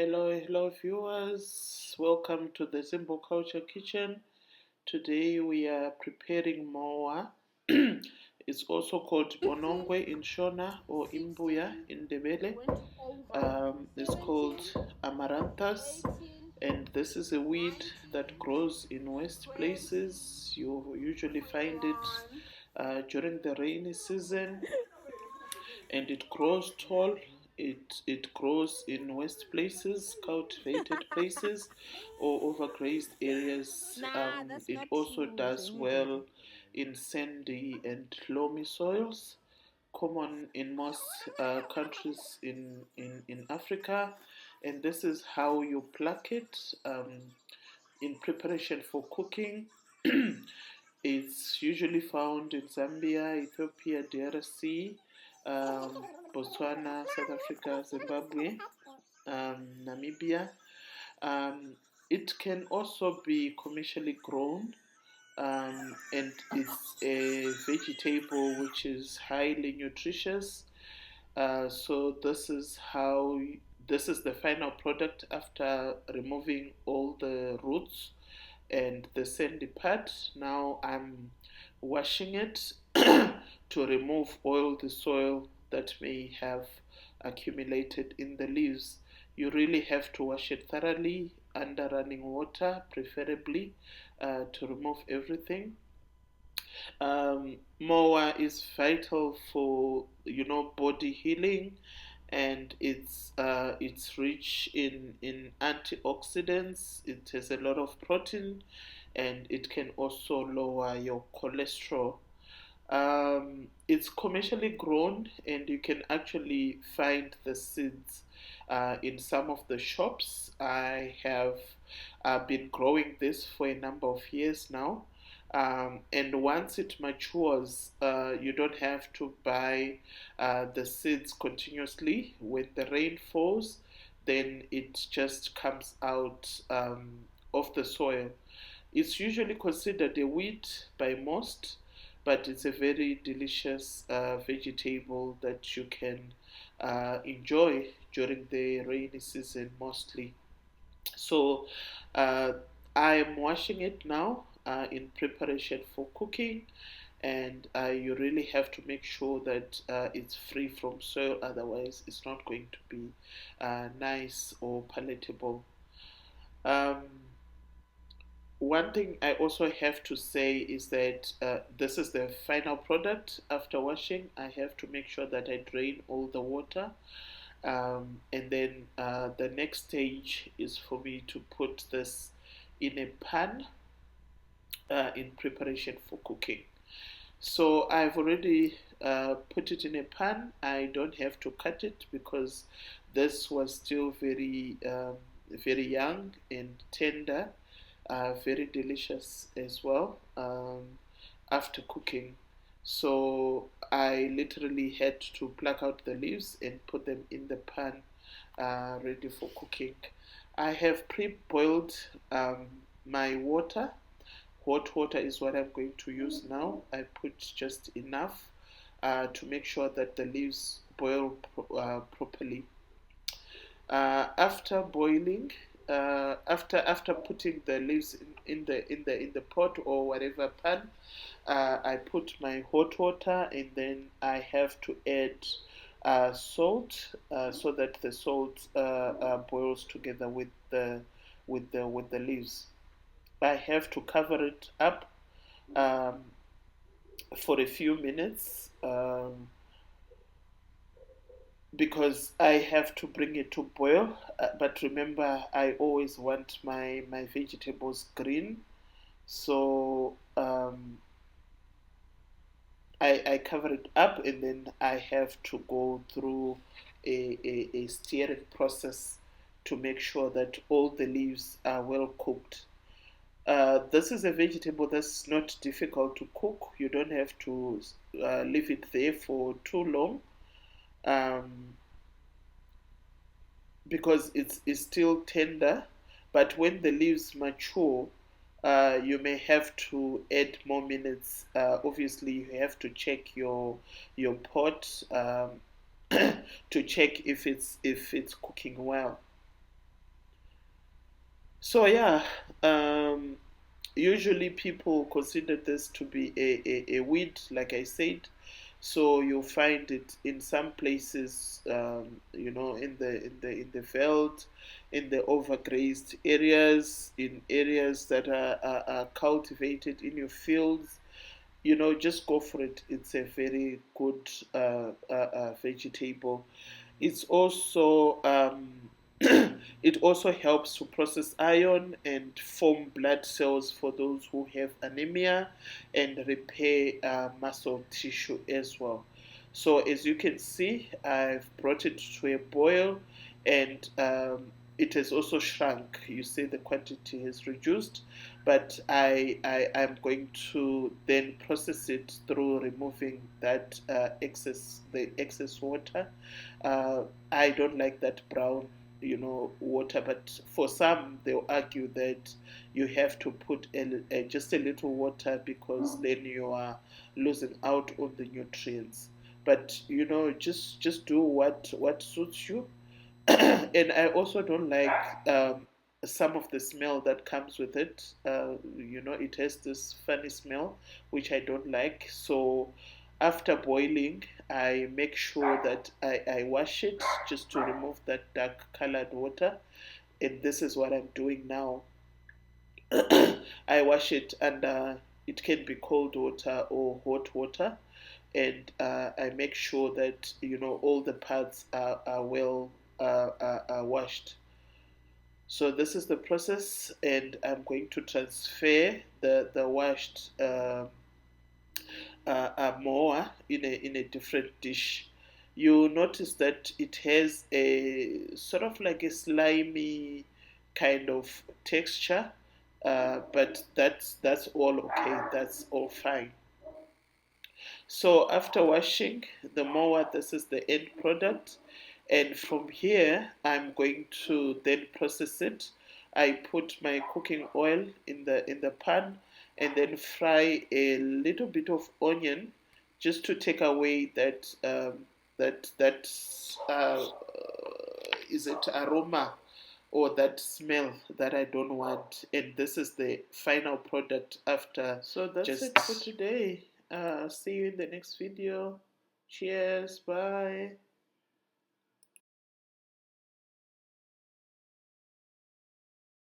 Hello viewers. Welcome to the Zimbokulcha kitchen. Today we are preparing Mowa. It's also called Bonongwe in Shona or Imbuya in Ndebele. It's called Amarathus, and this is a weed that grows in west places. You usually find it during the rainy season, and it grows tall. It grows in west places, cultivated places, or overgrazed areas. It also does well in sandy and loamy soils, common in most countries in Africa. And this is how you pluck it in preparation for cooking. It's usually found in Zambia, Ethiopia, DRC, Botswana, South Africa, Zimbabwe, Namibia. Um, it can also be commercially grown, and it's a vegetable which is highly nutritious. So this is the final product after removing all the roots and the sandy part. Now I'm washing it to remove all the soil that may have accumulated in the leaves. You really have to wash it thoroughly under running water, preferably, to remove everything. Mowa is vital for body healing, and it's rich in antioxidants. It has a lot of protein, and it can also lower your cholesterol. It's commercially grown, and you can actually find the seeds in some of the shops. I have been growing this for a number of years now. And once it matures, you don't have to buy the seeds continuously. When the rain falls, then it just comes out of the soil. It's usually considered a weed by most, but it's a very delicious vegetable that you can enjoy during the rainy season mostly. So uh, I am washing it now in preparation for cooking, and you really have to make sure that it's free from soil, otherwise it's not going to be nice or palatable. Um, One thing I also have to say is that this is the final product. After washing, I have to make sure that I drain all the water. And then the next stage is for me to put this in a pan in preparation for cooking. So I've already put it in a pan. I don't have to cut it because this was still very young and tender, very delicious as well after cooking. So I literally had to pluck out the leaves and put them in the pan ready for cooking. I have pre-boiled my water. Hot water is what I'm going to use now. I put just enough to make sure that the leaves boil properly. After boiling, after putting the leaves in the pot or whatever pan, I put my hot water, and then I have to add salt so that the salt boils together with the leaves. I have to cover it up um, for a few minutes because I have to bring it to boil. But remember, I always want my vegetables green, so I cover it up, and then I have to go through a stirring process to make sure that all the leaves are well cooked. This is a vegetable that's not difficult to cook. You don't have to leave it there for too long um, because it's still tender. But when the leaves mature, you may have to add more minutes. Obviously, you have to check your pot to check if it's cooking well. So yeah, um, usually people consider this to be a weed, like I said. So you'll find it in some places, in the veld, in the overgrazed areas, in areas that are cultivated in your fields. Just go for it. It's a very good vegetable. It's also it also helps to process iron and form blood cells for those who have anemia, and repair muscle tissue as well. So as you can see, I've brought it to a boil, and it has also shrunk. You see the quantity has reduced, but I'm going to then process it through removing that the excess water. uh, I don't like that brown, water. But for some, they'll argue that you have to put just a little water, because then you are losing out on the nutrients. But just do what suits you. And I also don't like some of the smell that comes with it. It has this funny smell, which I don't like. So after boiling, I make sure that I wash it, just to remove that dark colored water. And this is what I'm doing now. I wash it under, it can be cold water or hot water. And I make sure that all the parts are well washed. So this is the process, and I'm going to transfer the washed Mowa in a different dish. You notice that it has a sort of like a slimy kind of texture, but that's all okay. That's all fine. So after washing the mower, this is the end product. And from here, I'm going to then process it. I put my cooking oil in the pan, and then fry a little bit of onion, just to take away that is it aroma, or that smell that I don't want. And this is the final product after. So that's it for today. See you in the next video. Cheers. Bye.